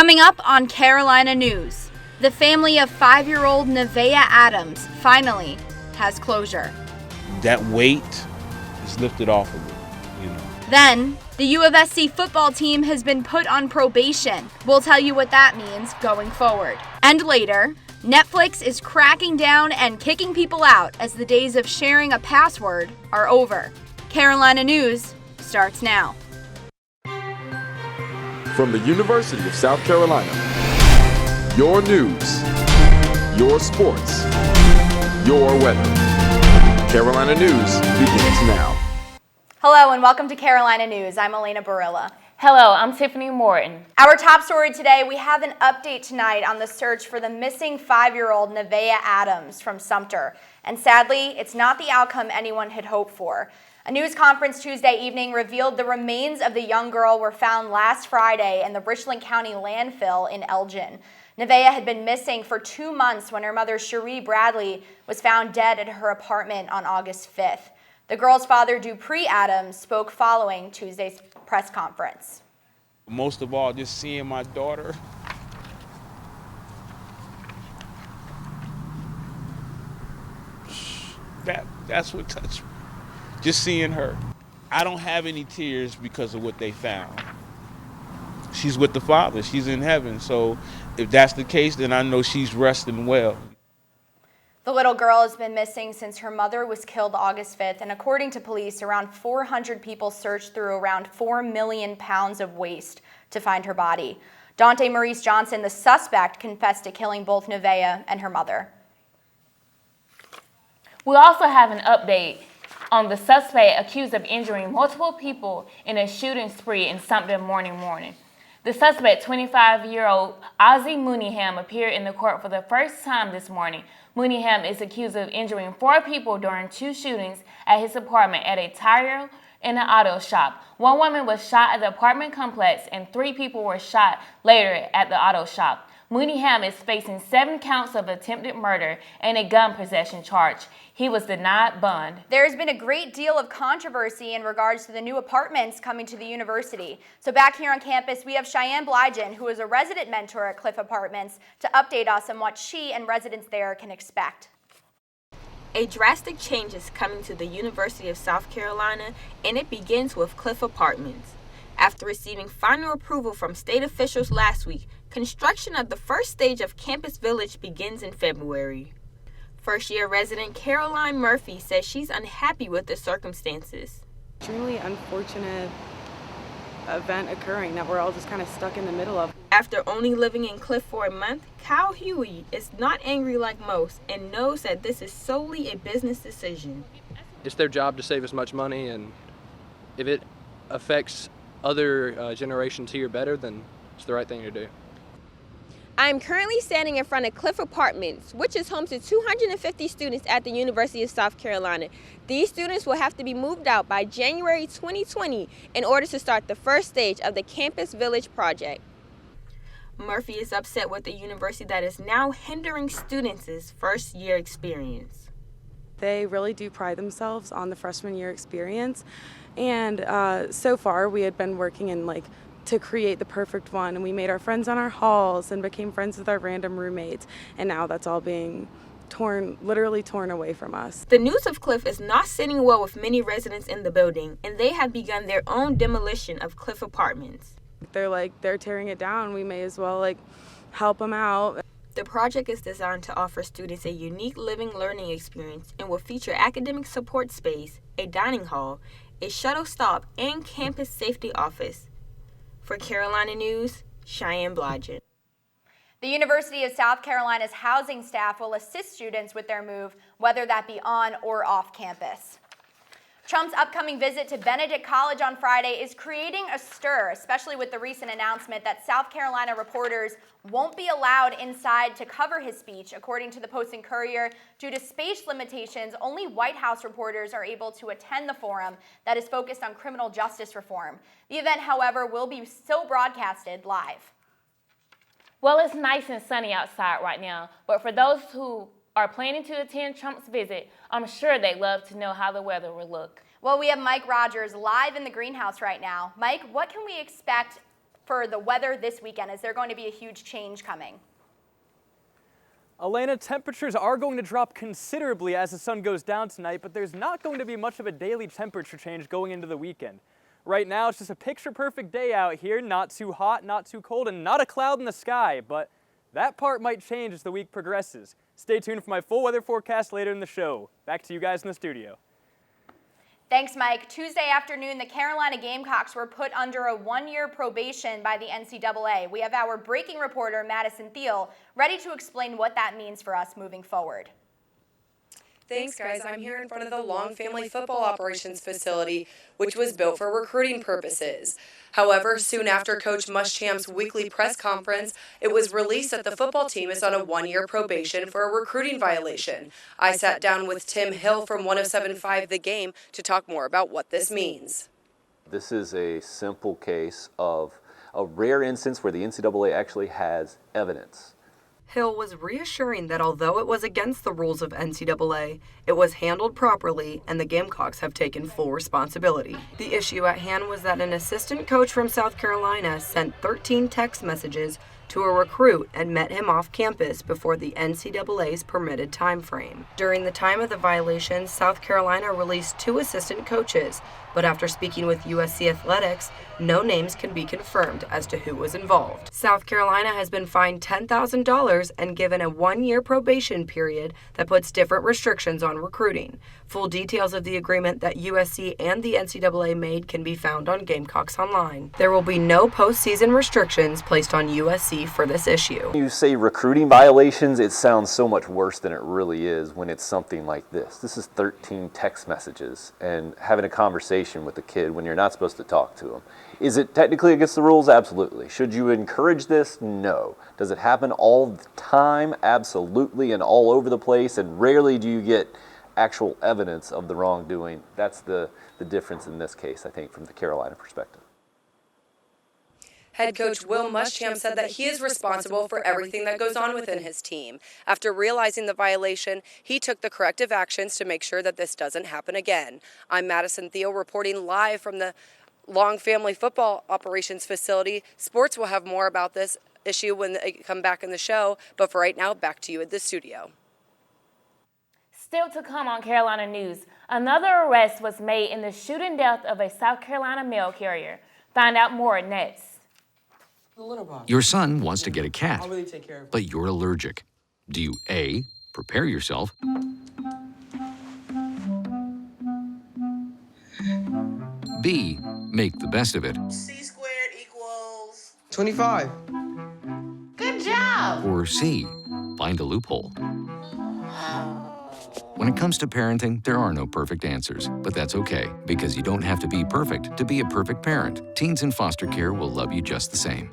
Coming up on Carolina News, the family of 5-year-old Nevaeh Adams finally has closure. That weight is lifted off of me, Then, the U of SC football team has been put on probation. We'll tell you what that means going forward. And later, Netflix is cracking down and kicking people out as the days of sharing a password are over. Carolina News starts now. From the University of South Carolina, your news, your sports, your weather. Carolina News begins now. Hello and welcome to Carolina News. I'm Elena Barilla. Hello, I'm Tiffany Morton. Our top story today, we have an update tonight on the search for the missing 5-year-old Nevaeh Adams from Sumter. And sadly, it's not the outcome anyone had hoped for. A news conference Tuesday evening revealed the remains of the young girl were found last Friday in the Richland County landfill in Elgin. Nevaeh had been missing for 2 months when her mother, Cherie Bradley, was found dead at her apartment on August 5th. The girl's father, Dupree Adams, spoke following Tuesday's press conference. Most of all, just seeing my daughter. That's what touched me. Just seeing her. I don't have any tears because of what they found. She's with the Father. She's in heaven. So if that's the case, then I know she's resting well. The little girl has been missing since her mother was killed August 5th, and according to police, around 400 people searched through around 4 million pounds of waste to find her body. Dante Maurice Johnson, the suspect, confessed to killing both Nevaeh and her mother. We also have an update on the suspect accused of injuring multiple people in a shooting spree in Sumter morning. The suspect, 25-year-old Ozzie Mooneyham, appeared in the court for the first time this morning. Mooneyham is accused of injuring 4 people during 2 shootings at his apartment at a tire and an auto shop. 1 woman was shot at the apartment complex and 3 people were shot later at the auto shop. Mooneyham is facing 7 counts of attempted murder and a gun possession charge. He was denied bond. There's been a great deal of controversy in regards to the new apartments coming to the university. So back here on campus, we have Cheyenne Blygen, who is a resident mentor at Cliff Apartments, to update us on what she and residents there can expect. A drastic change is coming to the University of South Carolina, and it begins with Cliff Apartments. After receiving final approval from state officials last week, construction of the first stage of Campus Village begins in February. First-year resident Caroline Murphy says she's unhappy with the circumstances. Truly unfortunate event occurring that we're all just kind of stuck in the middle of. After only living in Cliff for a month, Kyle Huey is not angry like most and knows that this is solely a business decision. It's their job to save as much money, and if it affects other generations here better, then it's the right thing to do. I am currently standing in front of Cliff Apartments, which is home to 250 students at the University of South Carolina. These students will have to be moved out by January 2020 in order to start the first stage of the Campus Village project. Murphy is upset with the university that is now hindering students' first-year experience. They really do pride themselves on the freshman year experience, and so far we had been working in to create the perfect one, and we made our friends on our halls and became friends with our random roommates, and now that's all being literally torn away from us. The news of Cliff is not sitting well with many residents in the building, and they have begun their own demolition of Cliff Apartments. They're tearing it down. We may as well help them out. The project is designed to offer students a unique living learning experience and will feature academic support space, a dining hall, a shuttle stop, and campus safety office. For Carolina News, Cheyenne Blygen. The University of South Carolina's housing staff will assist students with their move, whether that be on or off campus. Trump's upcoming visit to Benedict College on Friday is creating a stir, especially with the recent announcement that South Carolina reporters won't be allowed inside to cover his speech. According to the Post and Courier, due to space limitations, only White House reporters are able to attend the forum that is focused on criminal justice reform. The event, however, will be still broadcasted live. Well, it's nice and sunny outside right now, but for those who are planning to attend Trump's visit, I'm sure they'd love to know how the weather will look. Well, we have Mike Rogers live in the greenhouse right now. Mike, what can we expect for the weather this weekend? Is there going to be a huge change coming? Elena, temperatures are going to drop considerably as the sun goes down tonight, but there's not going to be much of a daily temperature change going into the weekend. Right now, it's just a picture-perfect day out here, not too hot, not too cold, and not a cloud in the sky, but that part might change as the week progresses. Stay tuned for my full weather forecast later in the show. Back to you guys in the studio. Thanks, Mike. Tuesday afternoon, the Carolina Gamecocks were put under a one-year probation by the NCAA. We have our breaking reporter, Madison Thiel, ready to explain what that means for us moving forward. Thanks, guys. I'm here in front of the Long Family Football Operations Facility, which was built for recruiting purposes. However, soon after Coach Muschamp's weekly press conference, it was released that the football team is on a one-year probation for a recruiting violation. I sat down with Tim Hill from 107.5 The Game to talk more about what this means. This is a simple case of a rare instance where the NCAA actually has evidence. Hill was reassuring that although it was against the rules of NCAA, it was handled properly and the Gamecocks have taken full responsibility. The issue at hand was that an assistant coach from South Carolina sent 13 text messages to a recruit and met him off campus before the NCAA's permitted time frame. During the time of the violation, South Carolina released 2 assistant coaches, but after speaking with USC Athletics, no names can be confirmed as to who was involved. South Carolina has been fined $10,000 and given a one-year probation period that puts different restrictions on recruiting. Full details of the agreement that USC and the NCAA made can be found on Gamecocks Online. There will be no postseason restrictions placed on USC for this issue. You say recruiting violations, it sounds so much worse than it really is when it's something like this. This is 13 text messages and having a conversation with a kid when you're not supposed to talk to them. Is it technically against the rules? Absolutely. Should you encourage this? No. Does it happen all the time? Absolutely, and all over the place, and rarely do you get actual evidence of the wrongdoing. That's the difference in this case, I think, from the Carolina perspective. Head coach Will Muschamp said that he is responsible for everything that goes on within his team. After realizing the violation, he took the corrective actions to make sure that this doesn't happen again. I'm Madison Thiel reporting live from the Long Family Football Operations Facility. Sports will have more about this issue when they come back in the show, but for right now, back to you at the studio. Still to come on Carolina News, another arrest was made in the shooting death of a South Carolina mail carrier. Find out more next. Your son wants to get a cat, but you're allergic. Do you A, prepare yourself, B, make the best of it, C squared equals 25. Good job. or C, find a loophole? When it comes to parenting, there are no perfect answers, but that's okay, because you don't have to be perfect to be a perfect parent. Teens in foster care will love you just the same.